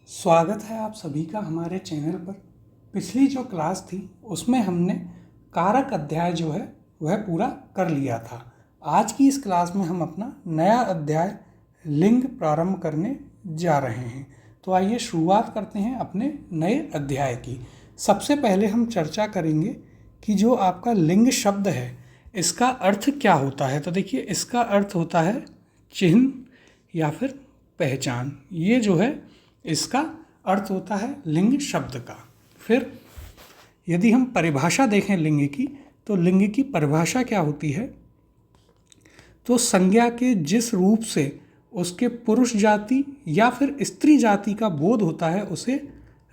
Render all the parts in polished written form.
स्वागत है आप सभी का हमारे चैनल पर। पिछली जो क्लास थी उसमें हमने कारक अध्याय जो है वह पूरा कर लिया था। आज की इस क्लास में हम अपना नया अध्याय लिंग प्रारंभ करने जा रहे हैं। तो आइए शुरुआत करते हैं अपने नए अध्याय की। सबसे पहले हम चर्चा करेंगे कि जो आपका लिंग शब्द है इसका अर्थ क्या होता है। तो देखिए, इसका अर्थ होता है चिन्ह या फिर पहचान। ये जो है इसका अर्थ होता है लिंग शब्द का। फिर यदि हम परिभाषा देखें लिंग की, तो लिंग की परिभाषा क्या होती है, तो संज्ञा के जिस रूप से उसके पुरुष जाति या फिर स्त्री जाति का बोध होता है उसे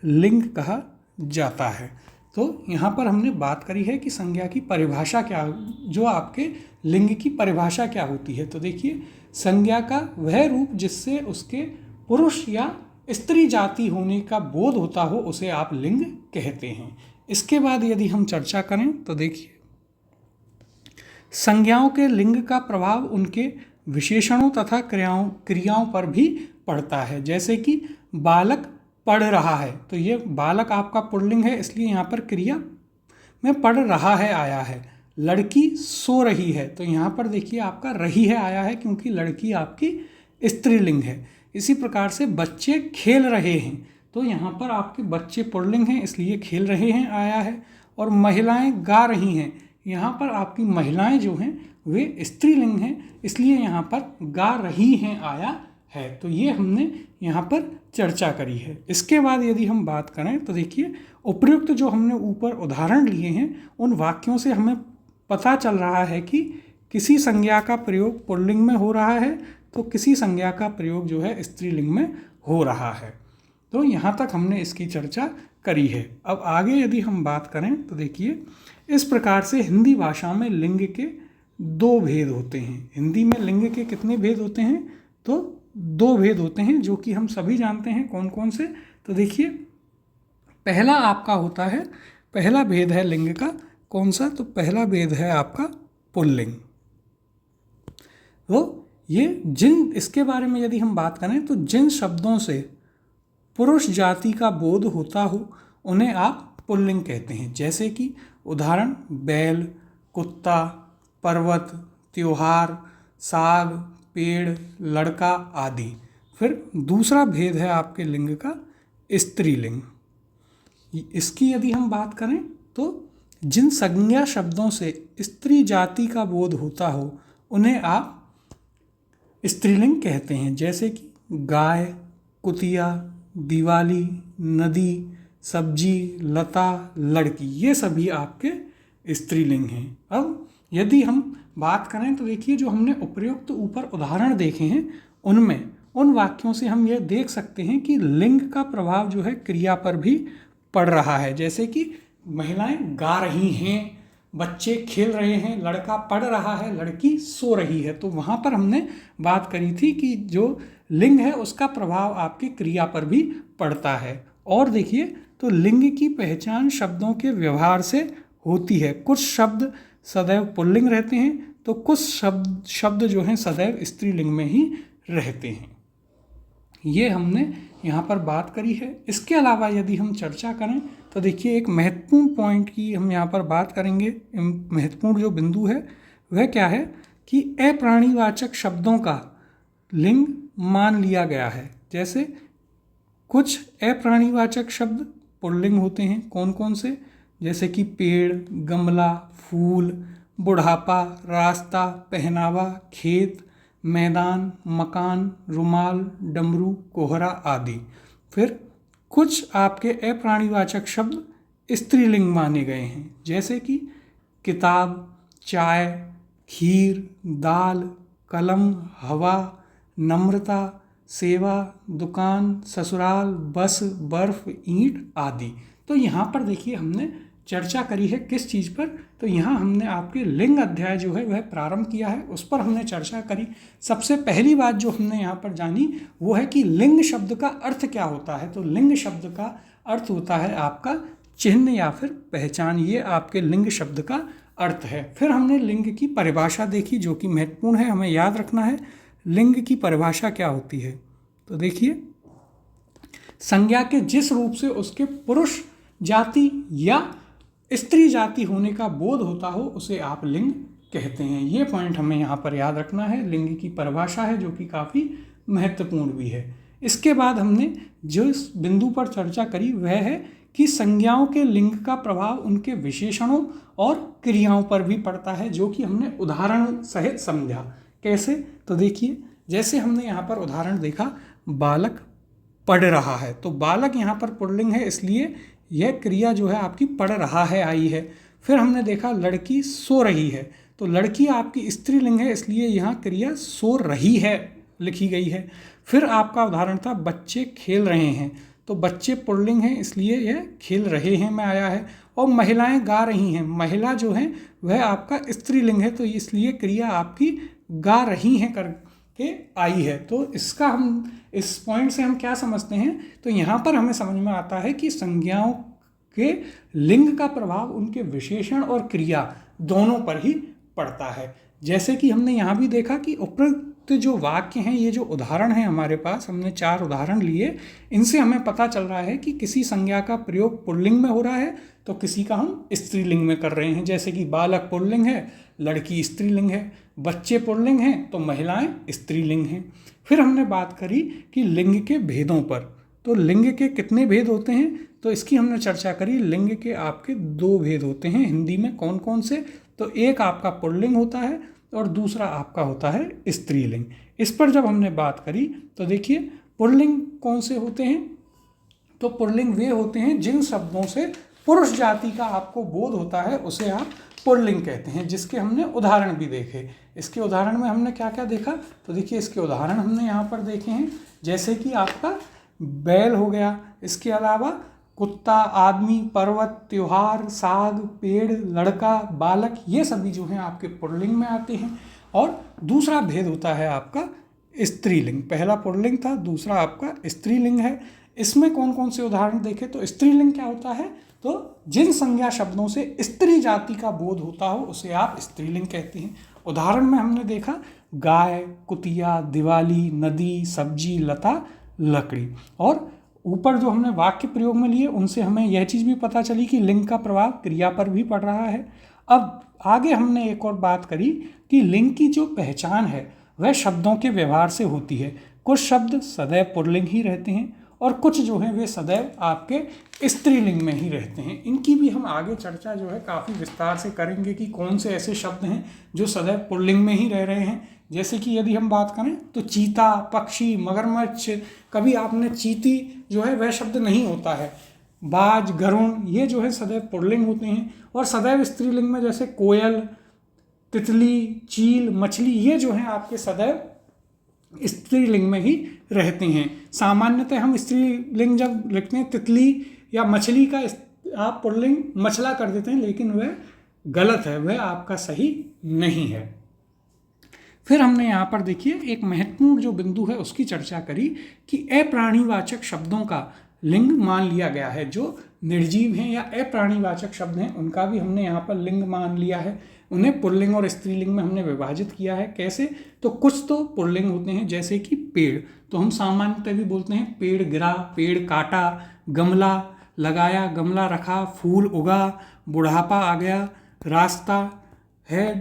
लिंग कहा जाता है। तो यहाँ पर हमने बात करी है कि संज्ञा की परिभाषा क्या, जो आपके लिंग की परिभाषा क्या होती है। तो देखिए, संज्ञा का वह रूप जिससे उसके पुरुष या स्त्री जाति होने का बोध होता हो उसे आप लिंग कहते हैं। इसके बाद यदि हम चर्चा करें तो देखिए, संज्ञाओं के लिंग का प्रभाव उनके विशेषणों तथा क्रियाओं पर भी पड़ता है। जैसे कि बालक पढ़ रहा है, तो ये बालक आपका पुल्लिंग है, इसलिए यहाँ पर क्रिया में पढ़ रहा है आया है। लड़की सो रही है, तो यहाँ पर देखिए आपका रही है आया है, क्योंकि लड़की आपकी स्त्रीलिंग है। इसी प्रकार से बच्चे खेल रहे हैं, तो यहाँ पर आपके बच्चे पुल्लिंग हैं, इसलिए खेल रहे हैं आया है। और महिलाएं गा रही हैं, यहाँ पर आपकी महिलाएं जो हैं वे स्त्रीलिंग हैं, इसलिए यहाँ पर गा रही हैं आया है। तो ये हमने यहाँ पर चर्चा करी है। इसके बाद यदि हम बात करें तो देखिए, उपयुक्त जो हमने ऊपर उदाहरण लिए हैं उन वाक्यों से हमें पता चल रहा है कि किसी संज्ञा का प्रयोग पुल्लिंग में हो रहा है तो किसी संज्ञा का प्रयोग जो है स्त्रीलिंग में हो रहा है। तो यहाँ तक हमने इसकी चर्चा करी है। अब आगे यदि हम बात करें तो देखिए, इस प्रकार से हिंदी भाषा में लिंग के दो भेद होते हैं। हिंदी में लिंग के कितने भेद होते हैं, तो दो भेद होते हैं, जो कि हम सभी जानते हैं। कौन कौन से, तो देखिए, पहला आपका होता है, पहला भेद है लिंग का कौन सा, तो पहला भेद है आपका पुल्लिंग। तो ये इसके बारे में यदि हम बात करें तो जिन शब्दों से पुरुष जाति का बोध होता हो उन्हें आप पुल्लिंग कहते हैं। जैसे कि उदाहरण, बैल, कुत्ता, पर्वत, त्योहार, साग, पेड़, लड़का आदि। फिर दूसरा भेद है आपके लिंग का स्त्रीलिंग। इसकी यदि हम बात करें तो जिन संज्ञा शब्दों से स्त्री जाति का बोध होता हो उन्हें आप स्त्रीलिंग कहते हैं। जैसे कि गाय, कुतिया, दिवाली, नदी, सब्जी, लता, लड़की, ये सभी आपके स्त्रीलिंग हैं। अब यदि हम बात करें तो देखिए, जो हमने उपयुक्त ऊपर उदाहरण देखे हैं उनमें उन वाक्यों से हम ये देख सकते हैं कि लिंग का प्रभाव जो है क्रिया पर भी पड़ रहा है। जैसे कि महिलाएं गा रही हैं, बच्चे खेल रहे हैं, लड़का पढ़ रहा है, लड़की सो रही है। तो वहाँ पर हमने बात करी थी कि जो लिंग है उसका प्रभाव आपकी क्रिया पर भी पड़ता है। और देखिए, तो लिंग की पहचान शब्दों के व्यवहार से होती है। कुछ शब्द सदैव पुल्लिंग रहते हैं तो कुछ शब्द जो हैं सदैव स्त्रीलिंग में ही रहते हैं। ये हमने यहाँ पर बात करी है। इसके अलावा यदि हम चर्चा करें तो देखिए, एक महत्वपूर्ण पॉइंट की हम यहाँ पर बात करेंगे। महत्वपूर्ण जो बिंदु है वह क्या है कि अप्राणीवाचक शब्दों का लिंग मान लिया गया है। जैसे कुछ अप्राणीवाचक शब्द पुल्लिंग होते हैं। कौन कौन से, जैसे कि पेड़, गमला, फूल, बुढ़ापा, रास्ता, पहनावा, खेत, मैदान, मकान, रुमाल, डमरू, कोहरा आदि। फिर कुछ आपके अप्राणीवाचक शब्द स्त्रीलिंग माने गए हैं। जैसे कि किताब, चाय, खीर, दाल, कलम, हवा, नम्रता, सेवा, दुकान, ससुराल, बस, बर्फ, ईंट आदि। तो यहाँ पर देखिए, हमने चर्चा करी है किस चीज़ पर, तो यहाँ हमने आपके लिंग अध्याय जो है वह प्रारंभ किया है, उस पर हमने चर्चा करी। सबसे पहली बात जो हमने यहाँ पर जानी वो है कि लिंग शब्द का अर्थ क्या होता है। तो लिंग शब्द का अर्थ होता है आपका चिन्ह या फिर पहचान। ये आपके लिंग शब्द का अर्थ है। फिर हमने लिंग की परिभाषा देखी, जो कि महत्वपूर्ण है, हमें याद रखना है लिंग की परिभाषा क्या होती है। तो देखिए, संज्ञा के जिस रूप से उसके पुरुष जाति या स्त्री जाति होने का बोध होता हो उसे आप लिंग कहते हैं। ये पॉइंट हमें यहाँ पर याद रखना है। लिंग की परिभाषा है जो कि काफ़ी महत्वपूर्ण भी है। इसके बाद हमने जो इस बिंदु पर चर्चा करी वह है कि संज्ञाओं के लिंग का प्रभाव उनके विशेषणों और क्रियाओं पर भी पड़ता है, जो कि हमने उदाहरण सहित समझा। कैसे? तो देखिए, जैसे हमने यहाँ पर उदाहरण देखा, बालक पढ़ रहा है, तो बालक यहाँ पर पुल्लिंग है, इसलिए यह क्रिया जो है आपकी पढ़ रहा है आई है। फिर हमने देखा लड़की सो रही है, तो लड़की आपकी स्त्रीलिंग है, इसलिए यहाँ क्रिया सो रही है लिखी गई है। फिर आपका उदाहरण था बच्चे खेल रहे हैं, तो बच्चे पुल्लिंग हैं, इसलिए यह खेल रहे हैं में आया है। और महिलाएं गा रही हैं, महिला जो है वह आपका स्त्रीलिंग है, तो इसलिए क्रिया आपकी गा रही हैं करके आई है। तो इसका हम इस पॉइंट से हम क्या समझते हैं, तो यहाँ पर हमें समझ में आता है कि संज्ञाओं के लिंग का प्रभाव उनके विशेषण और क्रिया दोनों पर ही पड़ता है। जैसे कि हमने यहाँ भी देखा कि उपरोक्त जो वाक्य हैं, ये जो उदाहरण हैं हमारे पास, हमने 4 उदाहरण लिए, इनसे हमें पता चल रहा है कि किसी संज्ञा का प्रयोग पुल्लिंग में हो रहा है तो किसी का हम स्त्रीलिंग में कर रहे हैं। जैसे कि बालक पुल्लिंग है, लड़की स्त्रीलिंग है, बच्चे पुल्लिंग हैं तो महिलाएं स्त्रीलिंग हैं। फिर हमने बात करी कि लिंग के भेदों पर, तो लिंग के कितने भेद होते हैं, तो इसकी हमने चर्चा करी। लिंग के आपके 2 भेद होते हैं हिंदी में। कौन कौन से? तो एक आपका पुल्लिंग होता है और दूसरा आपका होता है स्त्रीलिंग। इस पर जब हमने बात करी तो देखिए, पुल्लिंग कौन से होते हैं, तो पुल्लिंग वे होते हैं जिन शब्दों से पुरुष जाति का आपको बोध होता है उसे आप पुल्लिंग कहते हैं, जिसके हमने उदाहरण भी देखे। इसके उदाहरण में हमने क्या क्या देखा, तो देखिए इसके उदाहरण हमने यहाँ पर देखे हैं, जैसे कि आपका बैल हो गया, इसके अलावा कुत्ता, आदमी, पर्वत, त्योहार, साग, पेड़, लड़का, बालक, ये सभी जो हैं आपके पुल्लिंग में आते हैं। और दूसरा भेद होता है आपका स्त्रीलिंग। पहला पुल्लिंग था, दूसरा आपका स्त्रीलिंग है। इसमें कौन कौन से उदाहरण देखें, तो स्त्रीलिंग क्या होता है, तो जिन संज्ञा शब्दों से स्त्री जाति का बोध होता हो उसे आप स्त्रीलिंग कहते हैं। उदाहरण में हमने देखा गाय, कुतिया, दिवाली, नदी, सब्जी, लता, लकड़ी। और ऊपर जो हमने वाक्य प्रयोग में लिए उनसे हमें यह चीज़ भी पता चली कि लिंग का प्रभाव क्रिया पर भी पड़ रहा है। अब आगे हमने एक और बात करी कि लिंग की जो पहचान है वह शब्दों के व्यवहार से होती है। कुछ शब्द सदैव पुल्लिंग ही रहते हैं और कुछ जो हैं वे सदैव आपके स्त्रीलिंग में ही रहते हैं। इनकी भी हम आगे चर्चा जो है काफ़ी विस्तार से करेंगे कि कौन से ऐसे शब्द हैं जो सदैव पुल्लिंग में ही रह रहे हैं। जैसे कि यदि हम बात करें तो चीता, पक्षी, मगरमच्छ, कभी आपने चीती जो है वह शब्द नहीं होता है। बाज, गरुण, ये जो है सदैव पुल्लिंग होते हैं। और सदैव स्त्रीलिंग में जैसे कोयल, तितली, चील, मछली, ये जो हैं आपके सदैव स्त्रीलिंग में ही रहते हैं। सामान्यतः हम स्त्रीलिंग जब लिखते हैं तितली या मछली का आप पुल्लिंग मछला कर देते हैं, लेकिन वह गलत है, वह आपका सही नहीं है। फिर हमने यहाँ पर देखिए एक महत्वपूर्ण जो बिंदु है उसकी चर्चा करी कि अप्राणीवाचक शब्दों का लिंग मान लिया गया है। जो निर्जीव हैं या अप्राणीवाचक शब्द हैं उनका भी हमने यहाँ पर लिंग मान लिया है। उन्हें पुल्लिंग और स्त्रीलिंग में हमने विभाजित किया है। कैसे? तो कुछ तो पुल्लिंग होते हैं, जैसे कि पेड़, तो हम सामान्यतः भी बोलते हैं पेड़ गिरा, पेड़ काटा, गमला लगाया, गमला रखा, फूल उगा, बुढ़ापा आ गया, रास्ता है,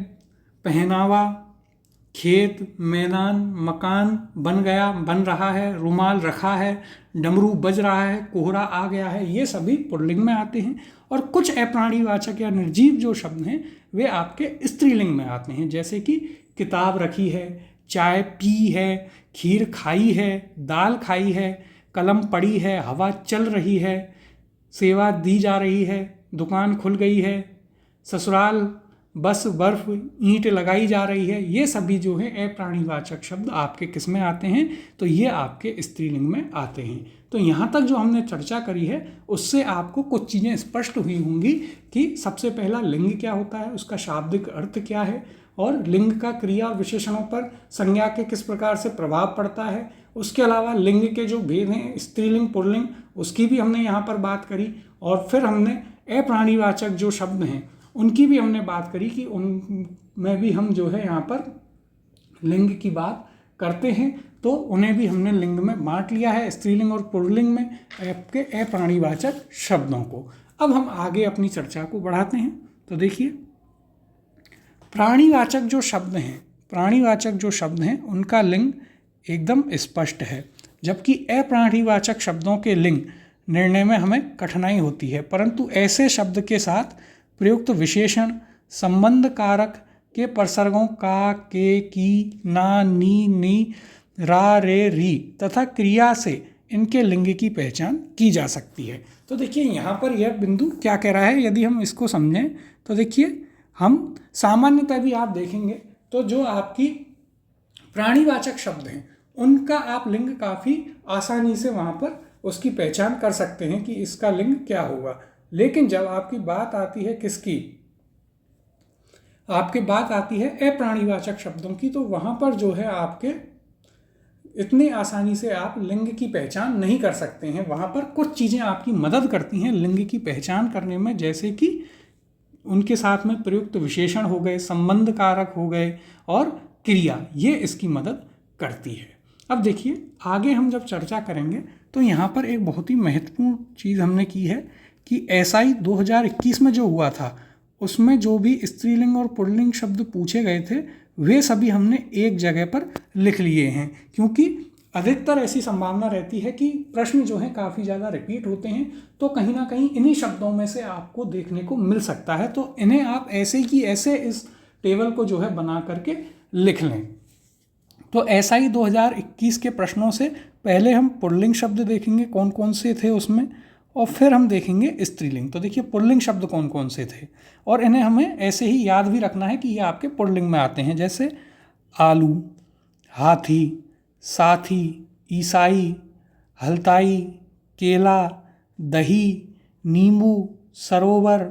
पहनावा, खेत, मैदान, मकान बन गया, बन रहा है, रुमाल रखा है, डमरू बज रहा है, कोहरा आ गया है, ये सभी पुल्लिंग में आते हैं। और कुछ अप्राणीवाचक या निर्जीव जो शब्द हैं वे आपके स्त्रीलिंग में आते हैं, जैसे कि किताब रखी है, चाय पी है, खीर खाई है, दाल खाई है, कलम पड़ी है, हवा चल रही है, सेवा दी जा रही है, दुकान खुल गई है, ससुराल, बस, बर्फ, ईंट लगाई जा रही है। ये सभी जो है अप्राणीवाचक शब्द आपके किस में आते हैं, तो ये आपके स्त्रीलिंग में आते हैं। तो यहाँ तक जो हमने चर्चा करी है उससे आपको कुछ चीज़ें स्पष्ट हुई होंगी कि सबसे पहला लिंग क्या होता है, उसका शाब्दिक अर्थ क्या है, और लिंग का क्रिया और विशेषणों पर संज्ञा के किस प्रकार से प्रभाव पड़ता है। उसके अलावा लिंग के जो भेद हैं स्त्रीलिंग, पुल्लिंग, उसकी भी हमने यहाँ पर बात करी। और फिर हमने अप्राणीवाचक जो शब्द हैं उनकी भी हमने बात करी कि उनमें भी हम जो है यहाँ पर लिंग की बात करते हैं। तो उन्हें भी हमने लिंग में बांट लिया है, स्त्रीलिंग और पुल्लिंग में आपके अप्राणीवाचक शब्दों को। अब हम आगे अपनी चर्चा को बढ़ाते हैं। तो देखिए, प्राणीवाचक जो शब्द हैं उनका लिंग एकदम स्पष्ट है, जबकि अप्राणीवाचक शब्दों के लिंग निर्णय में हमें कठिनाई होती है। परंतु ऐसे शब्द के साथ प्रयुक्त विशेषण, संबंध कारक के प्रसर्गों का, के, की, ना, नी, नी, रा, रे, री तथा क्रिया से इनके लिंग की पहचान की जा सकती है। तो देखिए यहाँ पर यह बिंदु क्या कह रहा है, यदि हम इसको समझें तो देखिए, हम सामान्यतः भी आप देखेंगे तो जो आपकी प्राणीवाचक शब्द हैं उनका आप लिंग काफ़ी आसानी से वहाँ पर उसकी पहचान कर सकते हैं कि इसका लिंग क्या होगा। लेकिन जब आपकी बात आती है किसकी, आपकी बात आती है अप्राणीवाचक शब्दों की, तो वहाँ पर जो है आपके इतनी आसानी से आप लिंग की पहचान नहीं कर सकते हैं। वहाँ पर कुछ चीज़ें आपकी मदद करती हैं लिंग की पहचान करने में, जैसे कि उनके साथ में प्रयुक्त विशेषण हो गए, संबंध कारक हो गए और क्रिया, ये इसकी मदद करती है। अब देखिए आगे हम जब चर्चा करेंगे तो यहाँ पर एक बहुत ही महत्वपूर्ण चीज़ हमने की है कि SI 2021 में जो हुआ था उसमें जो भी स्त्रीलिंग और पुल्लिंग शब्द पूछे गए थे वे सभी हमने एक जगह पर लिख लिए हैं, क्योंकि अधिकतर ऐसी संभावना रहती है कि प्रश्न जो हैं काफ़ी ज़्यादा रिपीट होते हैं, तो कहीं ना कहीं इन्हीं शब्दों में से आपको देखने को मिल सकता है। तो इन्हें आप ऐसे की ऐसे इस टेबल को जो है बना करके लिख लें। तो SI 2021 के प्रश्नों से पहले हम पुल्लिंग शब्द देखेंगे कौन कौन से थे उसमें, और फिर हम देखेंगे स्त्रीलिंग। तो देखिए पुल्लिंग शब्द कौन कौन से थे, और इन्हें हमें ऐसे ही याद भी रखना है कि ये आपके पुल्लिंग में आते हैं, जैसे आलू, हाथी, साथी, ईसाई, हलताई, केला, दही, नींबू, सरोवर,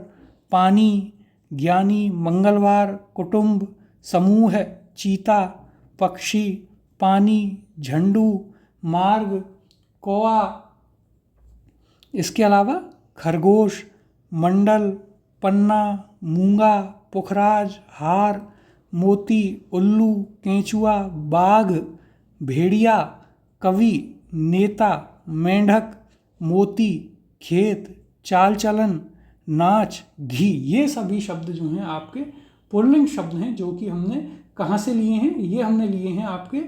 पानी, ज्ञानी, मंगलवार, कुटुंब, समूह, चीता, पक्षी, पानी, झंडू, मार्ग, कौआ, इसके अलावा खरगोश, मंडल, पन्ना, मूंगा, पुखराज, हार, मोती, उल्लू, केंचुआ, बाघ, भेड़िया, कवि, नेता, मेंढक, मोती, खेत, चाल चलन, नाच, घी, ये सभी शब्द जो हैं आपके पुल्लिंग शब्द हैं, जो कि हमने कहाँ से लिए हैं, ये हमने लिए हैं आपके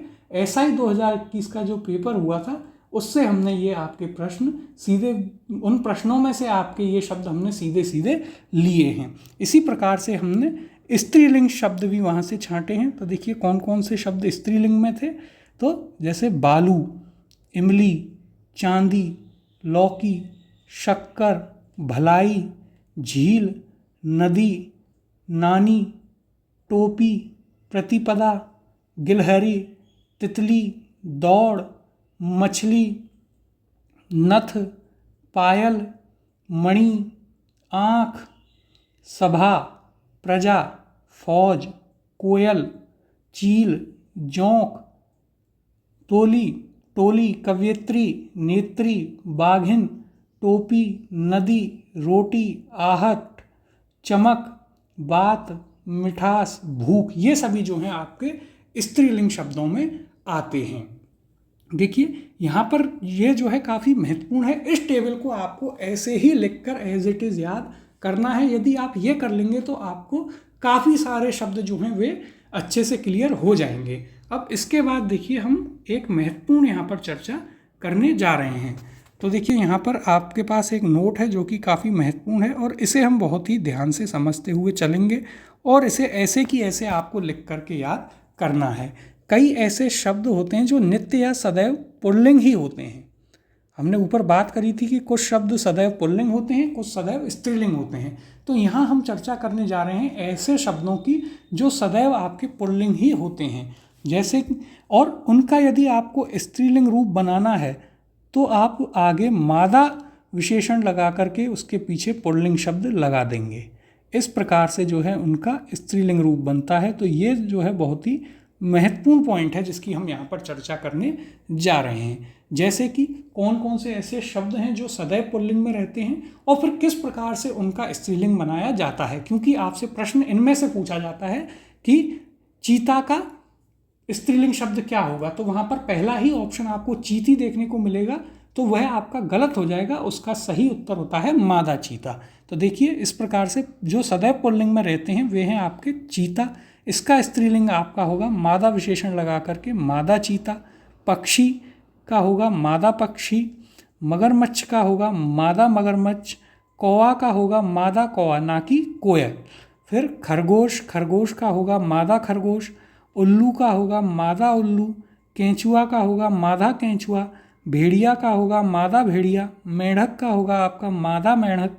SI 2021 का जो पेपर हुआ था उससे हमने ये आपके प्रश्न सीधे, उन प्रश्नों में से आपके ये शब्द हमने सीधे सीधे लिए हैं। इसी प्रकार से हमने स्त्रीलिंग शब्द भी वहाँ से छांटे हैं। तो देखिए कौन कौन से शब्द स्त्रीलिंग में थे, तो जैसे बालू, इमली, चांदी, लौकी, शक्कर, भलाई, झील, नदी, नानी, टोपी, प्रतिपदा, गिलहरी, तितली, दौड़, मछली, नथ, पायल, मणि, आँख, सभा, प्रजा, फौज, कोयल, चील, जोंक, तोली, टोली, कवयित्री, नेत्री, बाघिन, टोपी, नदी, रोटी, आहट, चमक, बात, मिठास, भूख, ये सभी जो हैं आपके स्त्रीलिंग शब्दों में आते हैं। देखिए यहाँ पर ये जो है काफ़ी महत्वपूर्ण है। इस टेबल को आपको ऐसे ही लिखकर एज इट इज़ याद करना है। यदि आप ये कर लेंगे तो आपको काफ़ी सारे शब्द जो हैं वे अच्छे से क्लियर हो जाएंगे। अब इसके बाद देखिए हम एक महत्वपूर्ण यहाँ पर चर्चा करने जा रहे हैं। तो देखिए यहाँ पर आपके पास एक नोट है जो कि काफ़ी महत्वपूर्ण है और इसे हम बहुत ही ध्यान से समझते हुए चलेंगे और इसे ऐसे की ऐसे आपको लिख करके याद करना है। कई ऐसे शब्द होते हैं जो नित्य या सदैव पुल्लिंग ही होते हैं। हमने ऊपर बात करी थी कि कुछ शब्द सदैव पुल्लिंग होते हैं, कुछ सदैव स्त्रीलिंग होते हैं। तो यहाँ हम चर्चा करने जा रहे हैं ऐसे शब्दों की जो सदैव आपके पुल्लिंग ही होते हैं, जैसे और उनका यदि आपको स्त्रीलिंग रूप बनाना है तो आप आगे मादा विशेषण लगा करके उसके पीछे पुल्लिंग शब्द लगा देंगे। इस प्रकार से जो है उनका स्त्रीलिंग रूप बनता है। तो ये जो है बहुत ही महत्वपूर्ण पॉइंट है जिसकी हम यहाँ पर चर्चा करने जा रहे हैं। जैसे कि कौन कौन से ऐसे शब्द हैं जो सदैव पुल्लिंग में रहते हैं और फिर किस प्रकार से उनका स्त्रीलिंग बनाया जाता है, क्योंकि आपसे प्रश्न इनमें से पूछा जाता है कि चीता का स्त्रीलिंग शब्द क्या होगा, तो वहाँ पर पहला ही ऑप्शन आपको चीती देखने को मिलेगा, तो वह आपका गलत हो जाएगा। उसका सही उत्तर होता है मादा चीता। तो देखिए इस प्रकार से जो सदैव पुल्लिंग में रहते हैं वे हैं आपके चीता। इसका स्त्रीलिंग आपका होगा मादा विशेषण लगा करके मादा चीता। पक्षी का होगा मादा पक्षी। मगरमच्छ का होगा मादा मगरमच्छ। कौवा का होगा मादा कौवा, ना कि कोयल। फिर खरगोश, खरगोश का होगा मादा खरगोश। उल्लू का होगा मादा उल्लू। केंचुआ का होगा मादा केंचुआ। भेड़िया का होगा मादा भेड़िया। मेंढक का होगा आपका मादा मेंढक।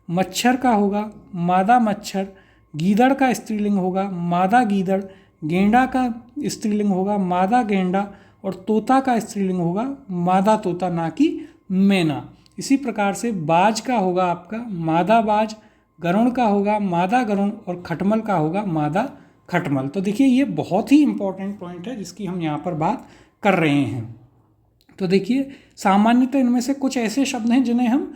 मच्छर का होगा मादा मच्छर। गीदड़ का स्त्रीलिंग होगा मादा गीदड़। गेंडा का स्त्रीलिंग होगा मादा गेंडा। और तोता का स्त्रीलिंग होगा मादा तोता, ना कि मैना। इसी प्रकार से बाज का होगा आपका मादा बाज। गरुड़ का होगा मादा गरुड़। और खटमल का होगा मादा खटमल। तो देखिए ये बहुत ही इंपॉर्टेंट पॉइंट है जिसकी हम यहाँ पर बात कर रहे हैं। तो देखिए सामान्यतः इनमें से कुछ ऐसे शब्द हैं जिन्हें हम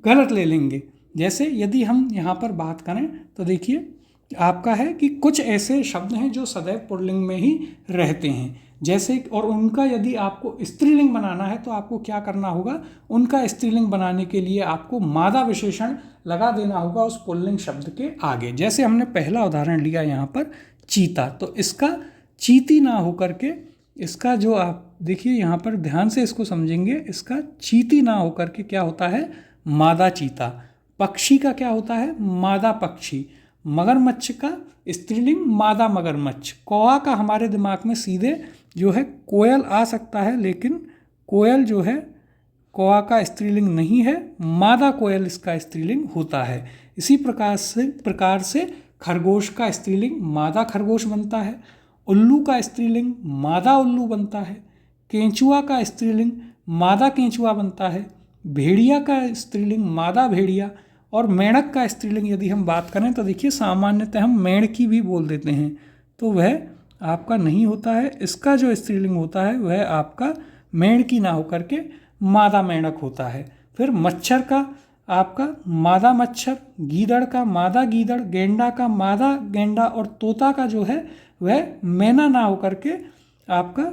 गलत ले लेंगे। जैसे यदि हम यहाँ पर बात करें तो देखिए आपका है कि कुछ ऐसे शब्द हैं जो सदैव पुल्लिंग में ही रहते हैं, जैसे और उनका यदि आपको स्त्रीलिंग बनाना है तो आपको क्या करना होगा, उनका स्त्रीलिंग बनाने के लिए आपको मादा विशेषण लगा देना होगा उस पुल्लिंग शब्द के आगे। जैसे हमने पहला उदाहरण लिया यहाँ पर चीता, तो इसका चीती ना होकर के इसका जो आप देखिए यहाँ पर ध्यान से इसको समझेंगे, इसका चीती ना होकर के क्या होता है मादा चीता। पक्षी का क्या होता है मादा पक्षी। मगरमच्छ का स्त्रीलिंग मादा मगरमच्छ। कौवा का हमारे दिमाग में सीधे जो है कोयल आ सकता है, लेकिन कोयल जो है कौवा का स्त्रीलिंग नहीं है, मादा कोयल इसका स्त्रीलिंग होता है। इसी प्रकार से खरगोश का स्त्रीलिंग मादा खरगोश बनता है। उल्लू का स्त्रीलिंग मादा उल्लू बनता है। केंचुआ का स्त्रीलिंग मादा केंचुआ बनता है। भेड़िया का स्त्रीलिंग मादा भेड़िया। और मेंढक का स्त्रीलिंग यदि हम बात करें तो देखिए सामान्यतः हम मेंढकी भी बोल देते हैं, तो वह आपका नहीं होता है। इसका जो स्त्रीलिंग होता है वह आपका मेंढकी ना होकर के मादा मेंढक होता है। फिर मच्छर का आपका मादा मच्छर। गीदड़ का मादा गीदड़। गेंडा का मादा गेंडा। और तोता का जो है वह मैना ना होकर के आपका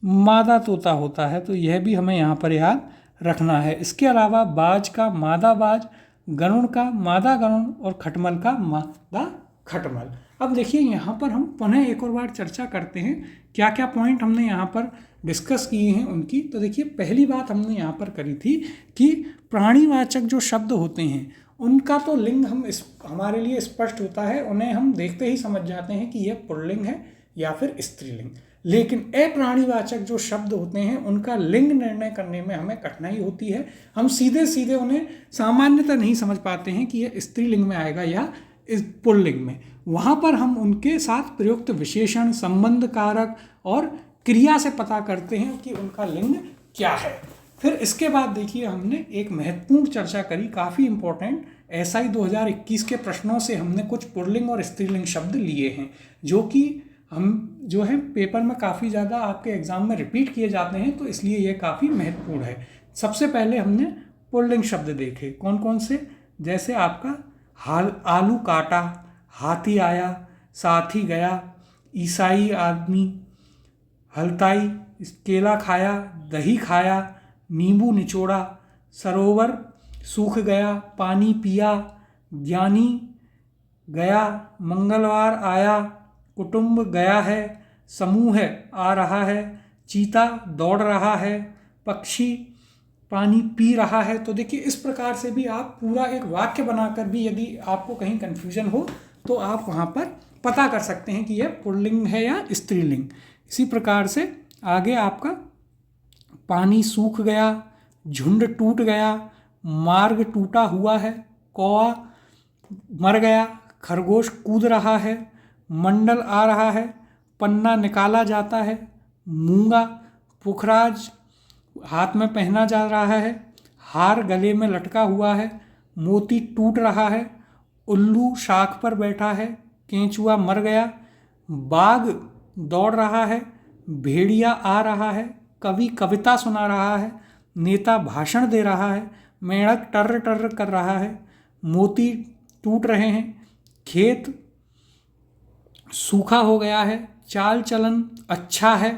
मादा तोता होता है। तो यह भी हमें यहाँ पर याद रखना है। इसके अलावा बाज का मादा बाज। गरुड़ का मादा गरुड़। और खटमल का मादा खटमल। अब देखिए यहाँ पर हम पुनः एक और बार चर्चा करते हैं क्या क्या पॉइंट हमने यहाँ पर डिस्कस किए हैं उनकी। तो देखिए पहली बात हमने यहाँ पर करी थी कि प्राणीवाचक जो शब्द होते हैं उनका तो लिंग हमारे लिए स्पष्ट होता है, उन्हें हम देखते ही समझ जाते हैं कि यह पुल्लिंग है या फिर स्त्रीलिंग। लेकिन अप्राणीवाचक जो शब्द होते हैं उनका लिंग निर्णय करने में हमें कठिनाई होती है। हम सीधे सीधे उन्हें सामान्यतः नहीं समझ पाते हैं कि यह स्त्रीलिंग में आएगा या इस पुल्लिंग में। वहाँ पर हम उनके साथ प्रयुक्त विशेषण, संबंध कारक और क्रिया से पता करते हैं कि उनका लिंग क्या है। फिर इसके बाद देखिए हमने एक महत्वपूर्ण चर्चा करी, काफ़ी इंपॉर्टेंट, SI 2021 के प्रश्नों से हमने कुछ पुल्लिंग और स्त्रीलिंग शब्द लिए हैं जो कि हम जो है पेपर में काफ़ी ज़्यादा आपके एग्जाम में रिपीट किए जाते हैं, तो इसलिए ये काफ़ी महत्वपूर्ण है। सबसे पहले हमने पुल्लिंग शब्द देखे कौन कौन से, जैसे आपका आलू काटा, हाथी आया, साथी गया, ईसाई आदमी, हलताई केला खाया, दही खाया, नींबू निचोड़ा, सरोवर सूख गया, पानी पिया, ज्ञानी गया, मंगलवार आया, कुटुंब गया है, समूह आ रहा है, चीता दौड़ रहा है, पक्षी पानी पी रहा है। तो देखिए इस प्रकार से भी आप पूरा एक वाक्य बनाकर भी यदि आपको कहीं कन्फ्यूजन हो तो आप वहाँ पर पता कर सकते हैं कि यह पुल्लिंग है या स्त्रीलिंग। इसी प्रकार से आगे आपका पानी सूख गया, झुंड टूट गया, मार्ग टूटा हुआ है, कौवा मर गया, खरगोश कूद रहा है, मंडल आ रहा है, पन्ना निकाला जाता है, मूंगा पुखराज हाथ में पहना जा रहा है, हार गले में लटका हुआ है, मोती टूट रहा है, उल्लू शाख पर बैठा है, केंचुआ मर गया, बाघ दौड़ रहा है, भेड़िया आ रहा है, कवि कविता सुना रहा है, नेता भाषण दे रहा है, मेंढक टर्र टर्र कर रहा है, मोती टूट रहे हैं, खेत सूखा हो गया है, चाल चलन अच्छा है,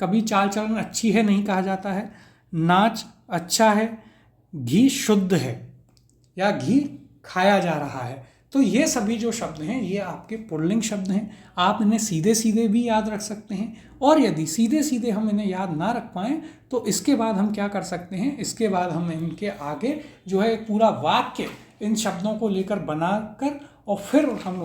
कभी चाल चलन अच्छी है नहीं कहा जाता है। नाच अच्छा है, घी शुद्ध है या घी खाया जा रहा है। तो ये सभी जो शब्द हैं ये आपके पुल्लिंग शब्द हैं। आप इन्हें सीधे सीधे भी याद रख सकते हैं, और यदि सीधे सीधे हम इन्हें याद ना रख पाएँ तो इसके बाद हम क्या कर सकते हैं, इसके बाद हम इनके आगे जो है एक पूरा वाक्य इन शब्दों को लेकर बनाकर और फिर हम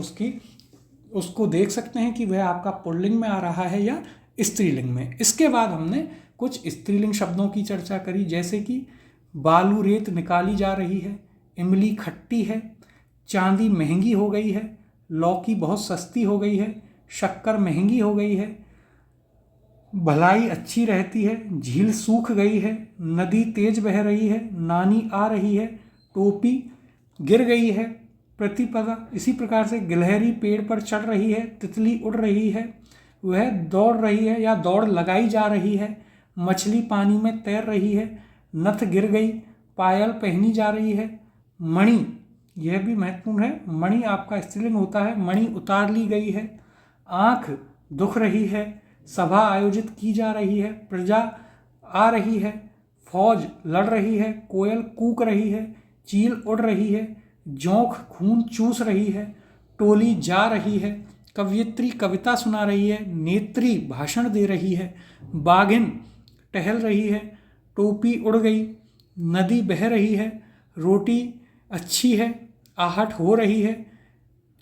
उसको देख सकते हैं कि वह आपका पुल्लिंग में आ रहा है या स्त्रीलिंग में। इसके बाद हमने कुछ स्त्रीलिंग शब्दों की चर्चा करी, जैसे कि बालू रेत निकाली जा रही है, इमली खट्टी है, चांदी महंगी हो गई है, लौकी बहुत सस्ती हो गई है, शक्कर महंगी हो गई है, भलाई अच्छी रहती है, झील सूख गई है, नदी तेज बह रही है, नानी आ रही है, टोपी गिर गई है, प्रतिपदा। इसी प्रकार से गिलहरी पेड़ पर चढ़ रही है, तितली उड़ रही है, वह दौड़ रही है या दौड़ लगाई जा रही है, मछली पानी में तैर रही है, नथ गिर गई, पायल पहनी जा रही है, मणि, यह भी महत्वपूर्ण है, मणि आपका स्त्रीलिंग होता है, मणि उतार ली गई है, आँख दुख रही है, सभा आयोजित की जा रही है, प्रजा आ रही है, फौज लड़ रही है, कोयल कूक रही है, चील उड़ रही है, जोंक खून चूस रही है, टोली जा रही है, कवयित्री कविता सुना रही है, नेत्री भाषण दे रही है, बाघिन टहल रही है, टोपी उड़ गई, नदी बह रही है, रोटी अच्छी है, आहट हो रही है,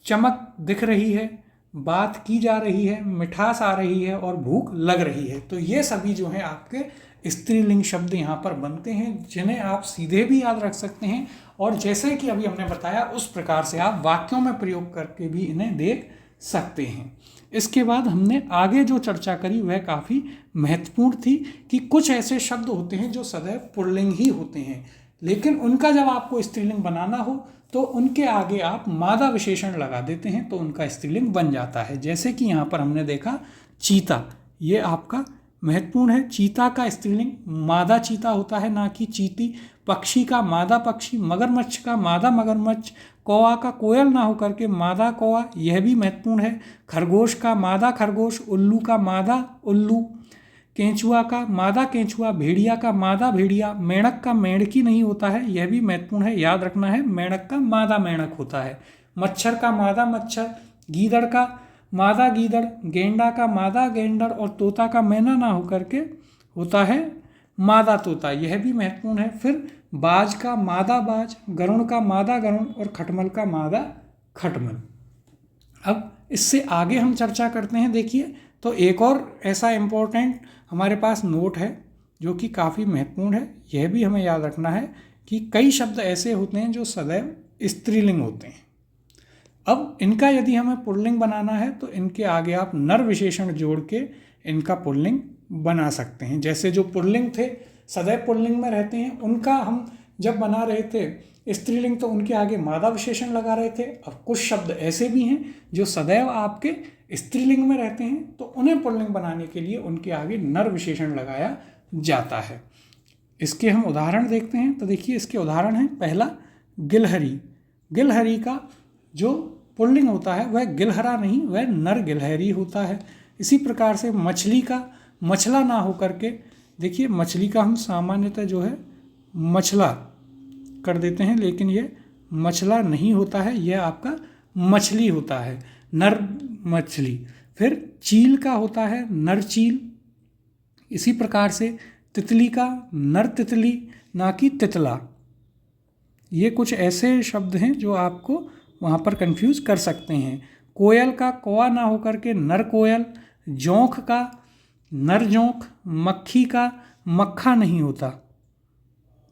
चमक दिख रही है, बात की जा रही है, मिठास आ रही है और भूख लग रही है। तो ये सभी जो हैं आपके स्त्रीलिंग शब्द यहाँ पर बनते हैं, जिन्हें आप सीधे भी याद रख सकते हैं, और जैसे कि अभी हमने बताया उस प्रकार से आप वाक्यों में प्रयोग करके भी इन्हें देख सकते हैं। इसके बाद हमने आगे जो चर्चा करी वह काफ़ी महत्वपूर्ण थी कि कुछ ऐसे शब्द होते हैं जो सदैव पुल्लिंग ही होते हैं, लेकिन उनका जब आपको स्त्रीलिंग बनाना हो तो उनके आगे आप मादा विशेषण लगा देते हैं तो उनका स्त्रीलिंग बन जाता है। जैसे कि यहाँ पर हमने देखा चीता, ये आपका महत्वपूर्ण है। चीता का स्त्रीलिंग मादा चीता होता है, ना कि चीती। पक्षी का मादा पक्षी, मगरमच्छ का मादा मगरमच्छ, कौवा का कोयल ना होकर के मादा कौवा, यह भी महत्वपूर्ण है। खरगोश का मादा खरगोश, उल्लू का मादा उल्लू, केंचुआ का मादा केंचुआ, भेड़िया का मादा भेड़िया, मेंढक का मेंढकी नहीं होता है, यह भी महत्वपूर्ण है, याद रखना है। मेंढक का मादा मेंढक होता है। मच्छर का मादा मच्छर, गीदड़ का मादा गीदड़, गेंडा का मादा गेंडर और तोता का मैना ना होकर के होता है मादा तोता, यह भी महत्वपूर्ण है। फिर बाज का मादा बाज, गरुड़ का मादा गरुड़ और खटमल का मादा खटमल। अब इससे आगे हम चर्चा करते हैं। देखिए, तो एक और ऐसा इम्पोर्टेंट हमारे पास नोट है जो कि काफ़ी महत्वपूर्ण है, यह भी हमें याद रखना है कि कई शब्द ऐसे होते हैं जो सदैव स्त्रीलिंग होते हैं। अब इनका यदि हमें पुल्लिंग बनाना है तो इनके आगे आप नर विशेषण जोड़ के इनका पुल्लिंग बना सकते हैं। जैसे जो पुल्लिंग थे सदैव पुल्लिंग में रहते हैं, उनका हम जब बना रहे थे स्त्रीलिंग तो उनके आगे मादा विशेषण लगा रहे थे। अब कुछ शब्द ऐसे भी हैं जो सदैव आपके स्त्रीलिंग में रहते हैं तो उन्हें पुल्लिंग बनाने के लिए उनके आगे नर विशेषण लगाया जाता है। इसके हम उदाहरण देखते हैं। तो देखिए, इसके उदाहरण हैं, पहला गिलहरी। गिलहरी का जो पुल्लिंग होता है वह गिलहरा नहीं, वह नर गिलहरी होता है। इसी प्रकार से मछली का मछला ना होकर के, देखिए मछली का हम सामान्यतः जो है मछला कर देते हैं, लेकिन ये मछला नहीं होता है, यह आपका मछली होता है, नर मछली। फिर चील का होता है नर चील। इसी प्रकार से तितली का नर तितली, ना कि तितला। ये कुछ ऐसे शब्द हैं जो आपको वहाँ पर कंफ्यूज कर सकते हैं। कोयल का कौवा ना होकर के नर कोयल, जोंक का नर जोंक, मक्खी का मक्खा नहीं होता,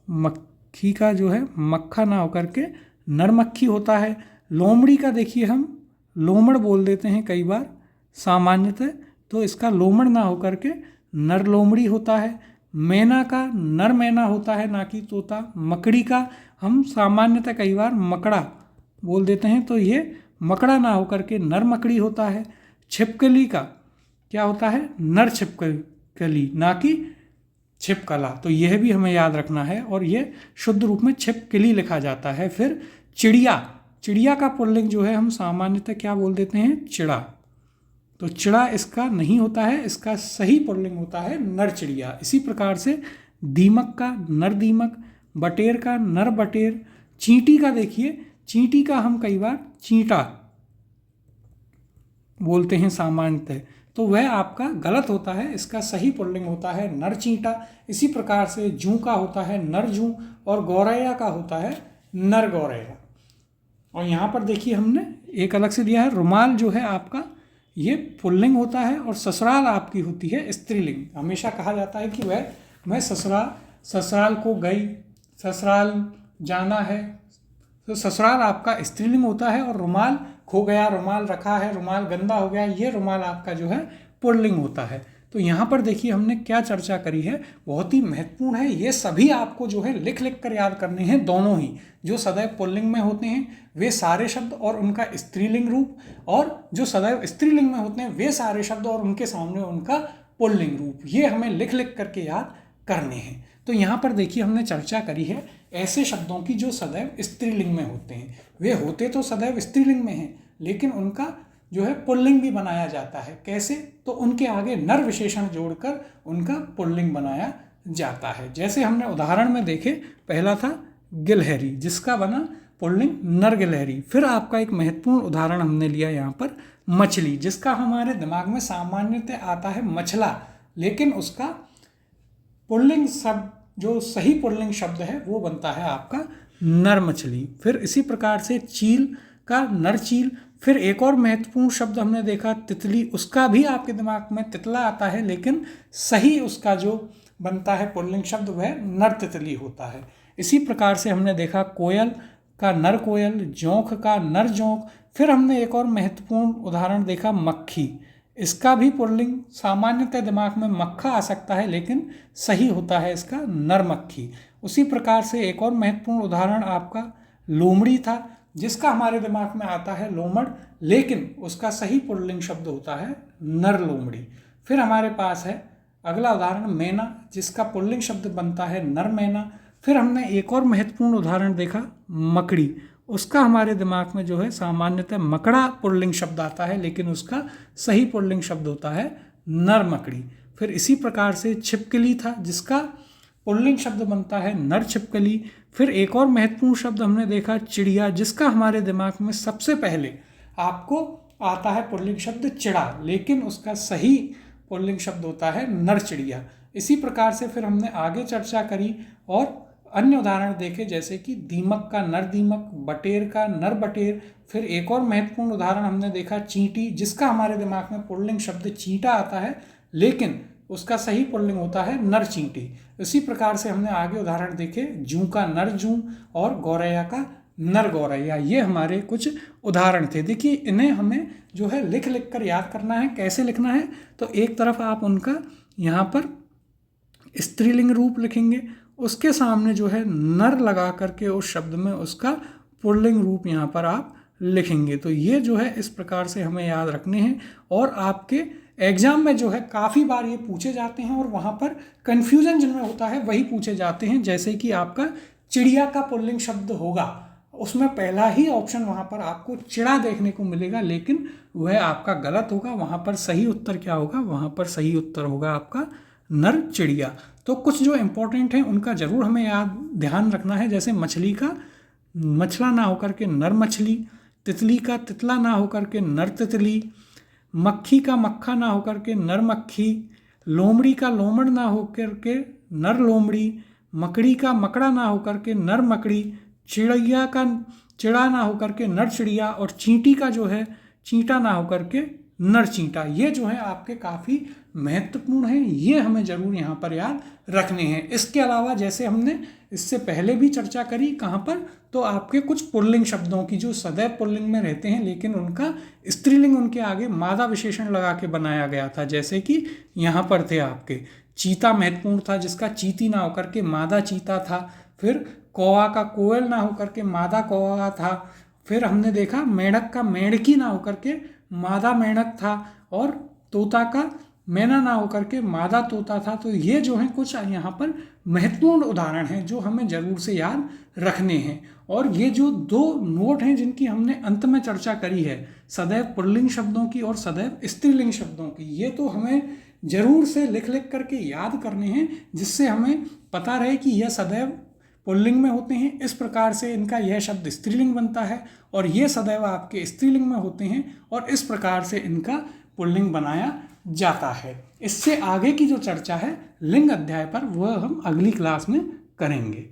मक्खी का जो है मक्खा ना होकर के नर मक्खी होता है। लोमड़ी का देखिए हम लोमड़ बोल देते हैं कई बार सामान्यतः, तो इसका लोमड़ ना होकर के नर लोमड़ी होता है। मैना का नर मैना होता है, ना कि तोता। मकड़ी का हम सामान्यतः कई बार मकड़ा बोल देते हैं, तो ये मकड़ा ना होकर के नर मकड़ी होता है। छिपकली का क्या होता है, नर छिपकली, ना कि छिपकला। तो यह भी हमें याद रखना है और यह शुद्ध रूप में छिपकली लिखा जाता है। फिर चिड़िया, चिड़िया का पुल्लिंग जो है हम सामान्यतः क्या बोल देते हैं, चिड़ा। तो चिड़ा इसका नहीं होता है, इसका सही पुल्लिंग होता है नर चिड़िया। इसी प्रकार से दीमक का नर दीमक, बटेर का नर बटेर, चींटी का देखिए, चींटी का हम कई बार चींटा बोलते हैं सामान्यतः, तो वह आपका गलत होता है, इसका सही पुल्लिंग होता है नर चींटा। इसी प्रकार से जूं का होता है नर जूं और गौरैया का होता है नर गौरैया। और यहाँ पर देखिए हमने एक अलग से दिया है, रुमाल जो है आपका ये पुल्लिंग होता है और ससुराल आपकी होती है स्त्रीलिंग। हमेशा कहा जाता है कि वह मैं ससुराल को गई, ससुराल जाना है, तो ससुराल आपका स्त्रीलिंग होता है। और रुमाल खो गया, रुमाल रखा है, रुमाल गंदा हो गया, ये रुमाल आपका जो है पुल्लिंग होता है। तो यहाँ पर देखिए हमने क्या चर्चा करी है, बहुत ही महत्वपूर्ण है। ये सभी आपको जो है लिख लिख कर याद करने हैं, दोनों ही जो सदैव पुल्लिंग में होते हैं वे सारे शब्द और उनका स्त्रीलिंग रूप, और जो सदैव स्त्रीलिंग में होते हैं वे सारे शब्द और उनके सामने उनका पुल्लिंग रूप, ये हमें लिख लिख करके याद करने हैं। तो यहाँ पर देखिए हमने चर्चा करी है ऐसे शब्दों की जो सदैव स्त्रीलिंग में होते हैं। वे होते तो सदैव स्त्रीलिंग में हैं, लेकिन उनका जो है पुल्लिंग भी बनाया जाता है। कैसे? तो उनके आगे नर विशेषण जोड़कर उनका पुल्लिंग बनाया जाता है। जैसे हमने उदाहरण में देखे, पहला था गिलहरी, जिसका बना पुल्लिंग नर गिलहरी। फिर आपका एक महत्वपूर्ण उदाहरण हमने लिया यहाँ पर मछली, जिसका हमारे दिमाग में सामान्यतः आता है मछला, लेकिन उसका पुल्लिंग शब्द जो सही पुल्लिंग शब्द है वो बनता है आपका नर मछली। फिर इसी प्रकार से चील का नर चील। फिर एक और महत्वपूर्ण शब्द हमने देखा तितली, उसका भी आपके दिमाग में तितला आता है, लेकिन सही उसका जो बनता है पुल्लिंग शब्द वह नर तितली होता है। इसी प्रकार से हमने देखा कोयल का नर कोयल, जोंक का नर जोंक। फिर हमने एक और महत्वपूर्ण उदाहरण देखा मक्खी, इसका भी पुल्लिंग सामान्यतः दिमाग में मक्खा आ सकता है, लेकिन सही होता है इसका नर मक्खी। उसी प्रकार से एक और महत्वपूर्ण उदाहरण आपका लोमड़ी था, जिसका हमारे दिमाग में आता है लोमड़, लेकिन उसका सही पुल्लिंग शब्द होता है नर लोमड़ी। फिर हमारे पास है अगला उदाहरण मैना, जिसका पुल्लिंग शब्द बनता है नर मैना। फिर हमने एक और महत्वपूर्ण उदाहरण देखा मकड़ी, उसका हमारे दिमाग में जो है सामान्यतः मकड़ा पुल्लिंग शब्द आता है, लेकिन उसका सही पुल्लिंग शब्द होता है नर मकड़ी। फिर इसी प्रकार से छिपकली था, जिसका पुल्लिंग शब्द बनता है नर छिपकली। फिर एक और महत्वपूर्ण शब्द हमने देखा चिड़िया, जिसका हमारे दिमाग में सबसे पहले आपको आता है पुल्लिंग शब्द चिड़ा, लेकिन उसका सही पुल्लिंग शब्द होता है नर चिड़िया। इसी प्रकार से फिर हमने आगे चर्चा करी और अन्य उदाहरण देखे, जैसे कि दीमक का नर दीमक, बटेर का नर बटेर। फिर एक और महत्वपूर्ण उदाहरण हमने देखा चींटी, जिसका हमारे दिमाग में पुल्लिंग शब्द चींटा आता है, लेकिन उसका सही पुल्लिंग होता है नर चींटी। इसी प्रकार से हमने आगे उदाहरण देखे जूं का नर जूं और गौरैया का नर गौरैया। ये हमारे कुछ उदाहरण थे। देखिए इन्हें हमें जो है लिख लिख कर याद करना है। कैसे लिखना है? तो एक तरफ आप उनका यहाँ पर स्त्रीलिंग रूप लिखेंगे, उसके सामने जो है नर लगा करके उस शब्द में उसका पुल्लिंग रूप यहाँ पर आप लिखेंगे। तो ये जो है इस प्रकार से हमें याद रखने हैं, और आपके एग्जाम में जो है काफ़ी बार ये पूछे जाते हैं और वहाँ पर कन्फ्यूजन जिनमें होता है वही पूछे जाते हैं। जैसे कि आपका चिड़िया का पुल्लिंग शब्द होगा, उसमें पहला ही ऑप्शन वहाँ पर आपको चिड़ा देखने को मिलेगा, लेकिन वह आपका गलत होगा। वहाँ पर सही उत्तर क्या होगा? वहाँ पर सही उत्तर होगा आपका नर चिड़िया। तो कुछ जो इम्पोर्टेंट हैं उनका ज़रूर हमें ध्यान रखना है। जैसे मछली का मछला ना होकर के नर मछली, तितली का तितला ना होकर के नर तितली, मक्खी का मक्खा ना होकर के नर मक्खी, लोमड़ी का लोमड़ ना होकर के नर लोमड़ी, मकड़ी का मकड़ा ना होकर के नर मकड़ी, चिड़िया का चिड़ा ना होकर के नर चिड़िया, और चींटी का जो है चींटा ना होकर के नर चींटा। ये जो है आपके काफ़ी महत्वपूर्ण हैं, ये हमें ज़रूर यहाँ पर याद रखने हैं। इसके अलावा जैसे हमने इससे पहले भी चर्चा करी, कहाँ पर? तो आपके कुछ पुल्लिंग शब्दों की जो सदैव पुल्लिंग में रहते हैं, लेकिन उनका स्त्रीलिंग उनके आगे मादा विशेषण लगा के बनाया गया था। जैसे कि यहाँ पर थे आपके चीता महत्वपूर्ण था, जिसका चीती ना होकर के मादा चीता था। फिर कौवा का कोयल ना होकर के मादा कौवा था। फिर हमने देखा मेंढक का मेंढकी ना होकर के मादा मेंढक था, और तोता का मैना ना होकर के मादा तोता था। तो ये जो हैं कुछ यहाँ पर महत्वपूर्ण उदाहरण हैं जो हमें जरूर से याद रखने हैं। और ये जो दो नोट हैं जिनकी हमने अंत में चर्चा करी है, सदैव पुल्लिंग शब्दों की और सदैव स्त्रीलिंग शब्दों की, ये तो हमें जरूर से लिख लिख करके याद करने हैं, जिससे हमें पता रहे कि यह सदैव पुल्लिंग में होते हैं, इस प्रकार से इनका यह शब्द स्त्रीलिंग बनता है, और ये सदैव आपके स्त्रीलिंग में होते हैं और इस प्रकार से इनका पुल्लिंग बनाया जाता है। इससे आगे की जो चर्चा है लिंग अध्याय पर, वह हम अगली क्लास में करेंगे।